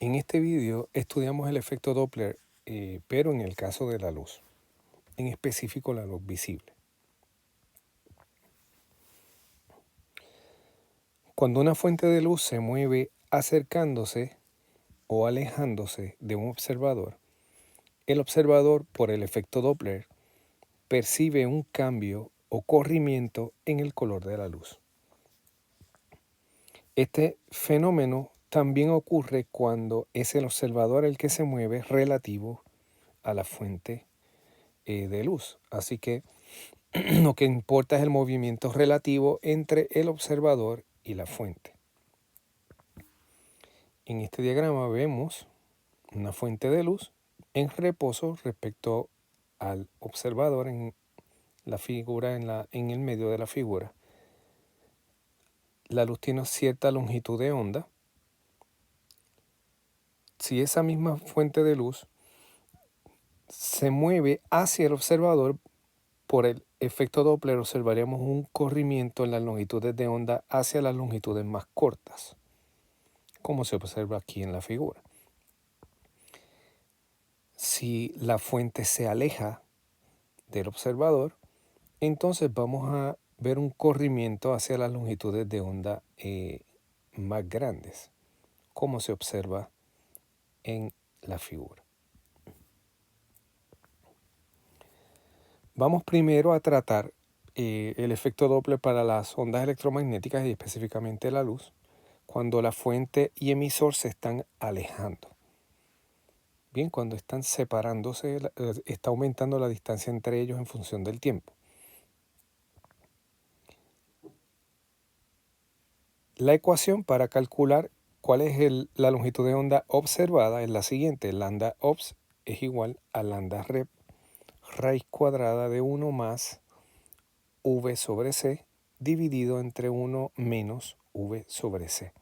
En este vídeo estudiamos el efecto Doppler, pero en el caso de la luz, en específico la luz visible. Cuando una fuente de luz se mueve acercándose o alejándose de un observador, el observador, por el efecto Doppler, percibe un cambio o corrimiento en el color de la luz. Este fenómeno también ocurre cuando es el observador el que se mueve relativo a la fuente de luz. Así que lo que importa es el movimiento relativo entre el observador y la fuente. En este diagrama vemos una fuente de luz en reposo respecto al observador en la figura, en el medio de la figura. La luz tiene cierta longitud de onda. Si esa misma fuente de luz se mueve hacia el observador, por el efecto Doppler observaremos un corrimiento en las longitudes de onda hacia las longitudes más cortas, como se observa aquí en la figura. Si la fuente se aleja del observador, entonces vamos a ver un corrimiento hacia las longitudes de onda más grandes, como se observa en la figura. Vamos primero a tratar el efecto Doppler para las ondas electromagnéticas y específicamente la luz, cuando la fuente y emisor se están alejando. Bien, cuando están separándose, está aumentando la distancia entre ellos en función del tiempo. La ecuación para calcular cuál es la longitud de onda observada es la siguiente. Lambda obs es igual a lambda rep raíz cuadrada de 1 más v sobre c dividido entre 1 menos v sobre c.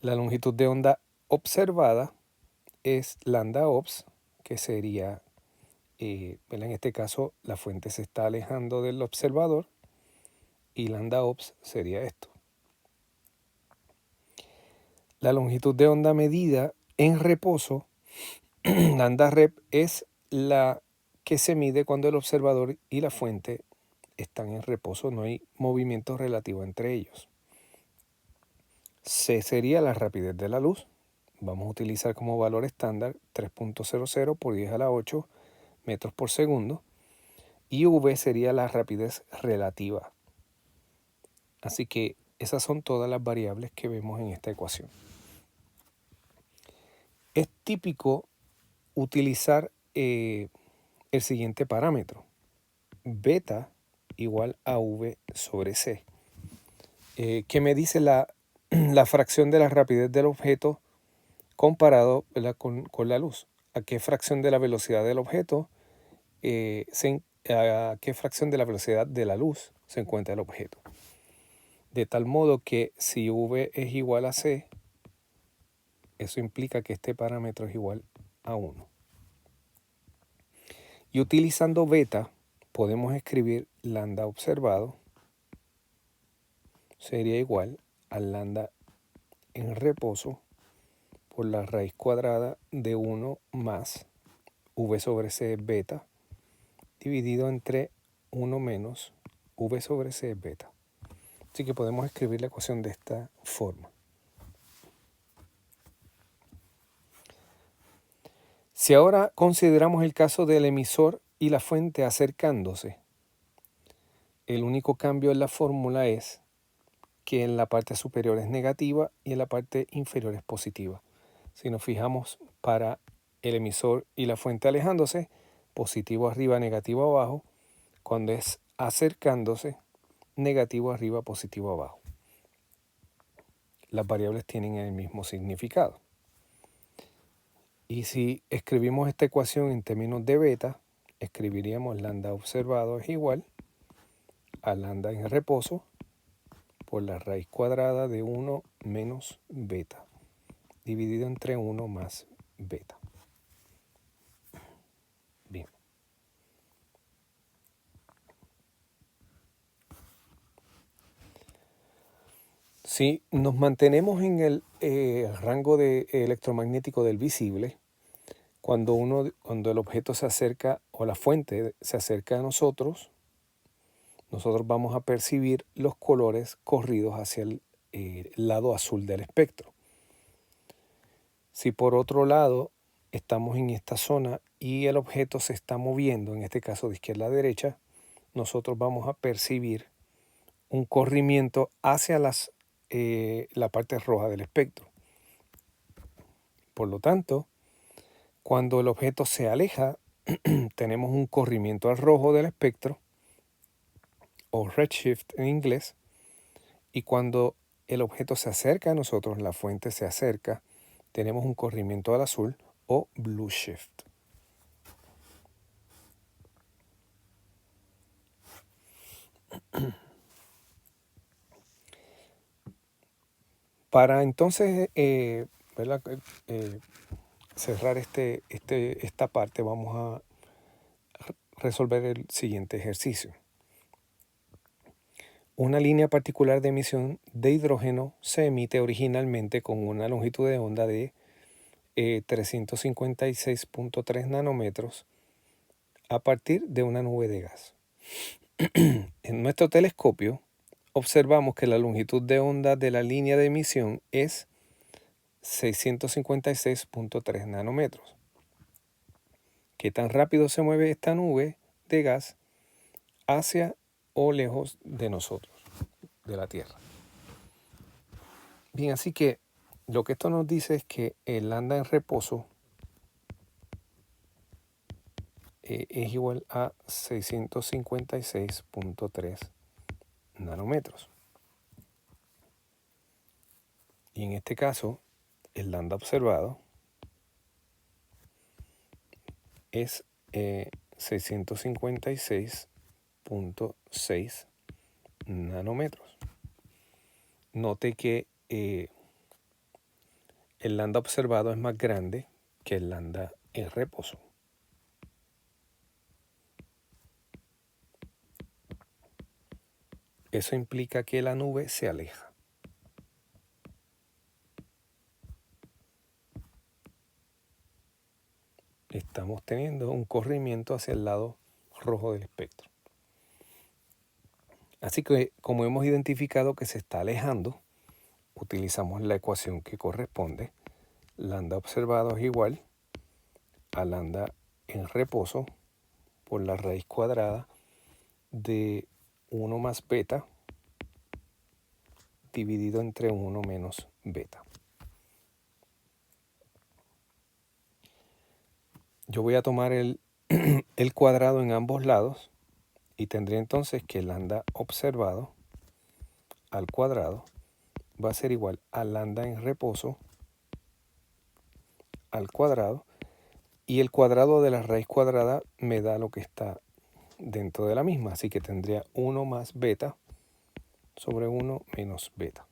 La longitud de onda observada es lambda obs, que sería, en este caso, la fuente se está alejando del observador y lambda obs sería esto. La longitud de onda medida en reposo, lambda rep, es la que se mide cuando el observador y la fuente están en reposo, no hay movimiento relativo entre ellos. C sería la rapidez de la luz. Vamos a utilizar como valor estándar 3.00 por 10 a la 8 metros por segundo. Y V sería la rapidez relativa. Así que esas son todas las variables que vemos en esta ecuación. Es típico utilizar el siguiente parámetro. Beta igual a V sobre C. Que me dice la fracción de la rapidez del objeto comparado con la luz. ¿A qué fracción de la velocidad del objeto, a qué fracción de la velocidad de la luz se encuentra el objeto? De tal modo que si V es igual a C, eso implica que este parámetro es igual a 1. Y utilizando beta, podemos escribir lambda observado sería igual a lambda en reposo por la raíz cuadrada de 1 más V sobre C beta dividido entre 1 menos V sobre C beta. Así que podemos escribir la ecuación de esta forma. Si ahora consideramos el caso del emisor y la fuente acercándose, el único cambio en la fórmula es que en la parte superior es negativa y en la parte inferior es positiva. Si nos fijamos para el emisor y la fuente alejándose, positivo arriba, negativo abajo. Cuando es acercándose, negativo arriba, positivo abajo. Las variables tienen el mismo significado. Y si escribimos esta ecuación en términos de beta, escribiríamos lambda observado es igual a lambda en reposo por la raíz cuadrada de 1 menos beta, dividido entre 1 más beta. Bien. Si nos mantenemos en el rango electromagnético del visible, cuando el objeto se acerca o la fuente se acerca a nosotros vamos a percibir los colores corridos hacia el lado azul del espectro. Si por otro lado estamos en esta zona y el objeto se está moviendo, en este caso de izquierda a derecha, nosotros vamos a percibir un corrimiento hacia la parte roja del espectro. Por lo tanto, cuando el objeto se aleja, tenemos un corrimiento al rojo del espectro, o redshift en inglés, y cuando el objeto se acerca a nosotros, la fuente se acerca, tenemos un corrimiento al azul, o blue shift. Para entonces cerrar esta parte, vamos a resolver el siguiente ejercicio. Una línea particular de emisión de hidrógeno se emite originalmente con una longitud de onda de 356.3 nanómetros a partir de una nube de gas. En nuestro telescopio observamos que la longitud de onda de la línea de emisión es 656.3 nanómetros. ¿Qué tan rápido se mueve esta nube de gas hacia o lejos de nosotros, de la Tierra? Bien, así que lo que esto nos dice es que el lambda en reposo es igual a 656.3 nanómetros. Y en este caso, el lambda observado es 656.6 nanómetros. Note que el lambda observado es más grande que el lambda en reposo. Eso implica que la nube se aleja. Estamos teniendo un corrimiento hacia el lado rojo del espectro. Así que, como hemos identificado que se está alejando, utilizamos la ecuación que corresponde. Lambda observado es igual a lambda en reposo por la raíz cuadrada de 1 más beta dividido entre 1 menos beta. Yo voy a tomar el cuadrado en ambos lados y tendré entonces que lambda observado al cuadrado va a ser igual a lambda en reposo al cuadrado, y el cuadrado de la raíz cuadrada me da lo que está dentro de la misma, así que tendría 1 más beta sobre 1 menos beta.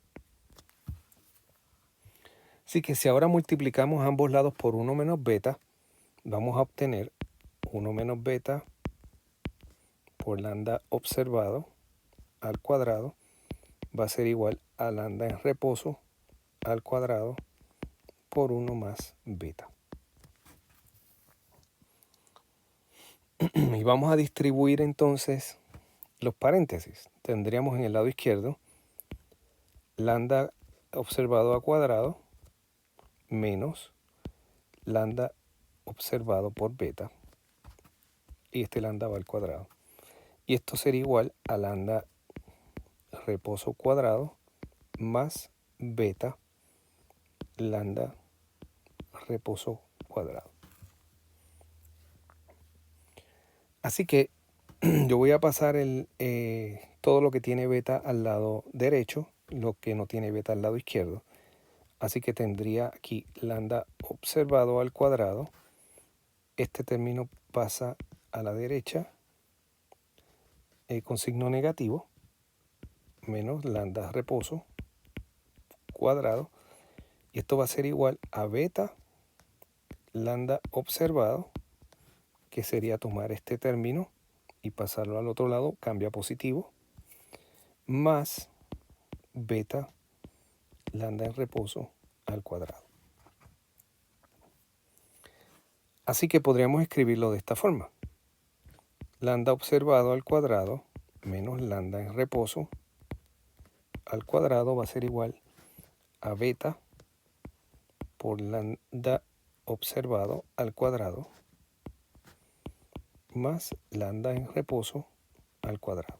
Así que si ahora multiplicamos ambos lados por 1 menos beta, vamos a obtener 1 menos beta por lambda observado al cuadrado va a ser igual a lambda en reposo al cuadrado por 1 más beta. Y vamos a distribuir entonces los paréntesis. Tendríamos en el lado izquierdo lambda observado al cuadrado menos lambda observado por beta, y este lambda va al cuadrado. Y esto sería igual a lambda reposo cuadrado más beta lambda reposo cuadrado. Así que yo voy a pasar todo lo que tiene beta al lado derecho, lo que no tiene beta al lado izquierdo. Así que tendría aquí lambda observado al cuadrado. Este término pasa a la derecha con signo negativo, menos lambda reposo cuadrado. Y esto va a ser igual a beta lambda observado, que sería tomar este término y pasarlo al otro lado, cambia a positivo, más beta lambda en reposo al cuadrado. Así que podríamos escribirlo de esta forma. Lambda observado al cuadrado menos lambda en reposo al cuadrado va a ser igual a beta por lambda observado al cuadrado más lambda en reposo al cuadrado.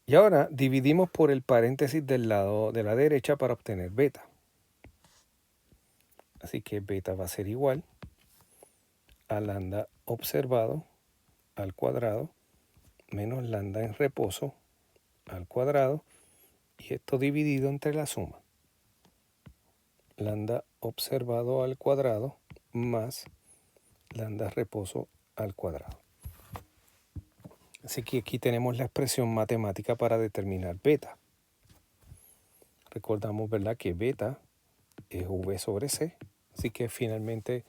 Y ahora dividimos por el paréntesis del lado de la derecha para obtener beta. Así que beta va a ser igual a lambda observado al cuadrado menos lambda en reposo al cuadrado, y esto dividido entre la suma. Lambda observado al cuadrado más lambda reposo al cuadrado. Así que aquí tenemos la expresión matemática para determinar beta. Recordamos, ¿verdad?, que beta es V sobre C. Así que finalmente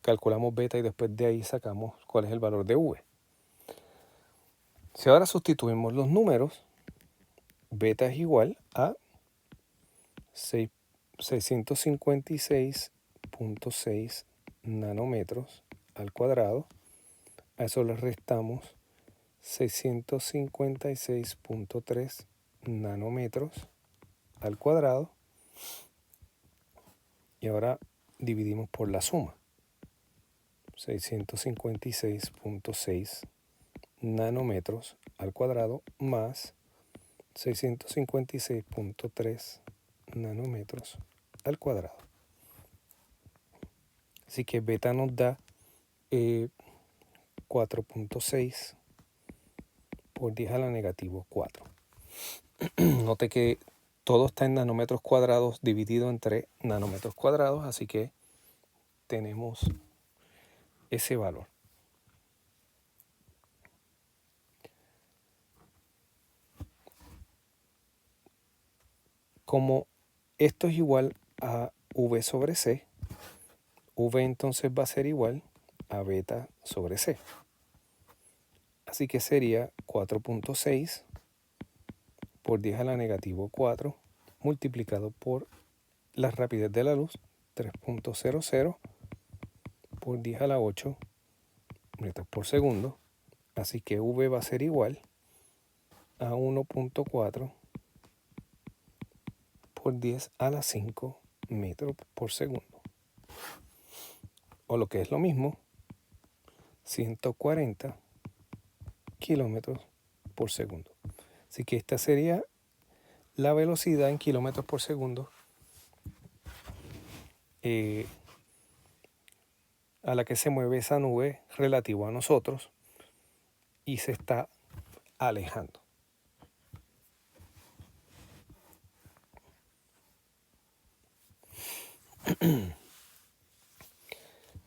calculamos beta y después de ahí sacamos cuál es el valor de V. Si ahora sustituimos los números, beta es igual a 656.6 nanómetros al cuadrado. A eso le restamos 656.3 nanómetros al cuadrado. Y ahora dividimos por la suma. 656.6 nanómetros al cuadrado más 656.3 nanómetros al cuadrado. Así que beta nos da 4.6 por 10 a la negativo 4. Note que todo está en nanómetros cuadrados dividido entre nanómetros cuadrados, así que tenemos ese valor. Como esto es igual a V sobre C, V entonces va a ser igual a beta sobre C. Así que sería 4.6 por 10 a la negativo 4 multiplicado por la rapidez de la luz, 3.00 por 10 a la 8 metros por segundo. Así que V va a ser igual a 1.4 por 10 a la 5 metros por segundo. O lo que es lo mismo, 140 kilómetros por segundo. Así que esta sería la velocidad en kilómetros por segundo a la que se mueve esa nube relativo a nosotros y se está alejando.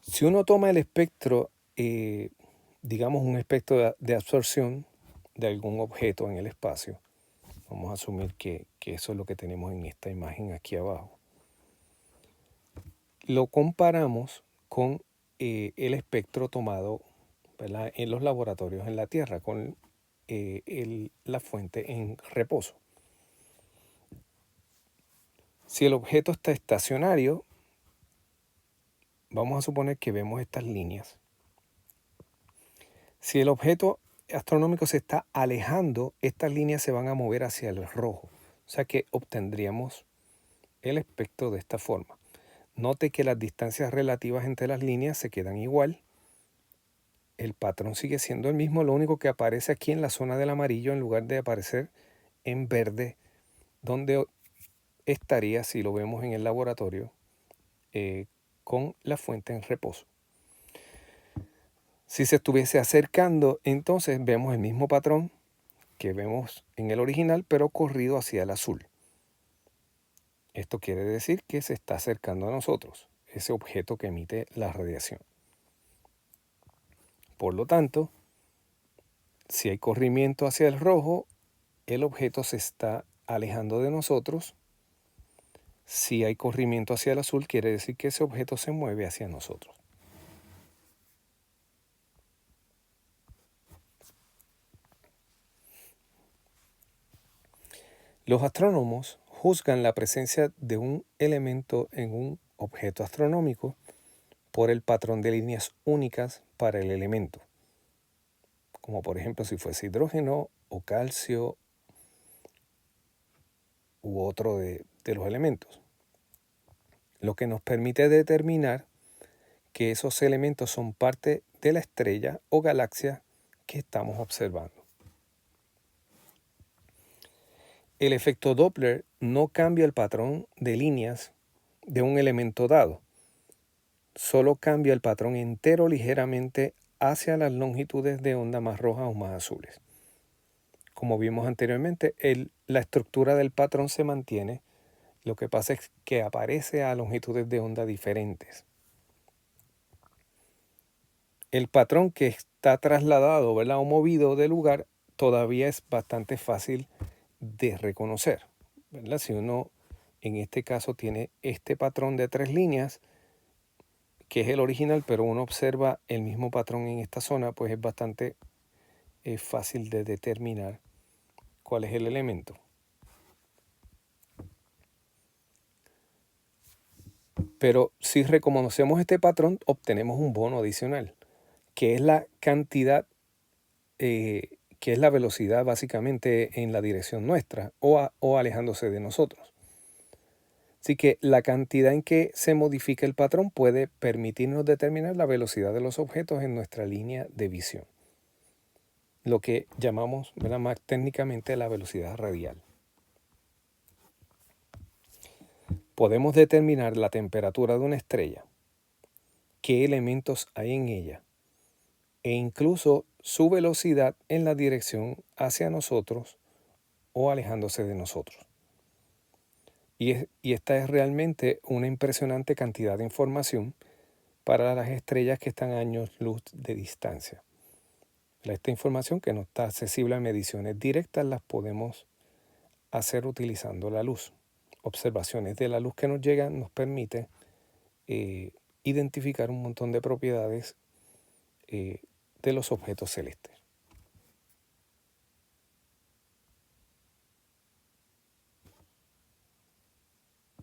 Si uno toma el espectro, digamos un espectro de absorción de algún objeto en el espacio, vamos a asumir que eso es lo que tenemos en esta imagen aquí abajo, lo comparamos con el espectro tomado, ¿verdad?, en los laboratorios en la Tierra, con la fuente en reposo. Si el objeto está estacionario, vamos a suponer que vemos estas líneas. Si el objeto astronómico se está alejando, estas líneas se van a mover hacia el rojo. O sea que obtendríamos el espectro de esta forma. Note que las distancias relativas entre las líneas se quedan igual. El patrón sigue siendo el mismo, lo único que aparece aquí en la zona del amarillo en lugar de aparecer en verde, donde estaría, si lo vemos en el laboratorio, con la fuente en reposo. Si se estuviese acercando, entonces vemos el mismo patrón que vemos en el original, pero corrido hacia el azul. Esto quiere decir que se está acercando a nosotros, ese objeto que emite la radiación. Por lo tanto, si hay corrimiento hacia el rojo, el objeto se está alejando de nosotros. Si hay corrimiento hacia el azul, quiere decir que ese objeto se mueve hacia nosotros. Los astrónomos juzgan la presencia de un elemento en un objeto astronómico por el patrón de líneas únicas para el elemento, como por ejemplo si fuese hidrógeno o calcio u otro de los elementos, lo que nos permite determinar que esos elementos son parte de la estrella o galaxia que estamos observando. El efecto Doppler no cambia el patrón de líneas de un elemento dado, solo cambia el patrón entero ligeramente hacia las longitudes de onda más rojas o más azules. Como vimos anteriormente, la estructura del patrón se mantiene, lo que pasa es que aparece a longitudes de onda diferentes. El patrón que está trasladado, ¿verdad?, o movido de lugar todavía es bastante fácil de reconocer, ¿verdad? Si uno en este caso tiene este patrón de 3 líneas, que es el original, pero uno observa el mismo patrón en esta zona, pues es bastante fácil de determinar cuál es el elemento. Pero si reconocemos este patrón, obtenemos un bono adicional, que es la cantidad, que es la velocidad básicamente en la dirección nuestra o alejándose de nosotros. Así que la cantidad en que se modifica el patrón puede permitirnos determinar la velocidad de los objetos en nuestra línea de visión, lo que llamamos, ¿verdad?, más técnicamente la velocidad radial. Podemos determinar la temperatura de una estrella, qué elementos hay en ella, e incluso su velocidad en la dirección hacia nosotros o alejándose de nosotros. Y esta es realmente una impresionante cantidad de información para las estrellas que están a años luz de distancia. Esta información que no está accesible a mediciones directas las podemos hacer utilizando la luz. Observaciones de la luz que nos llegan nos permite identificar un montón de propiedades de los objetos celestes.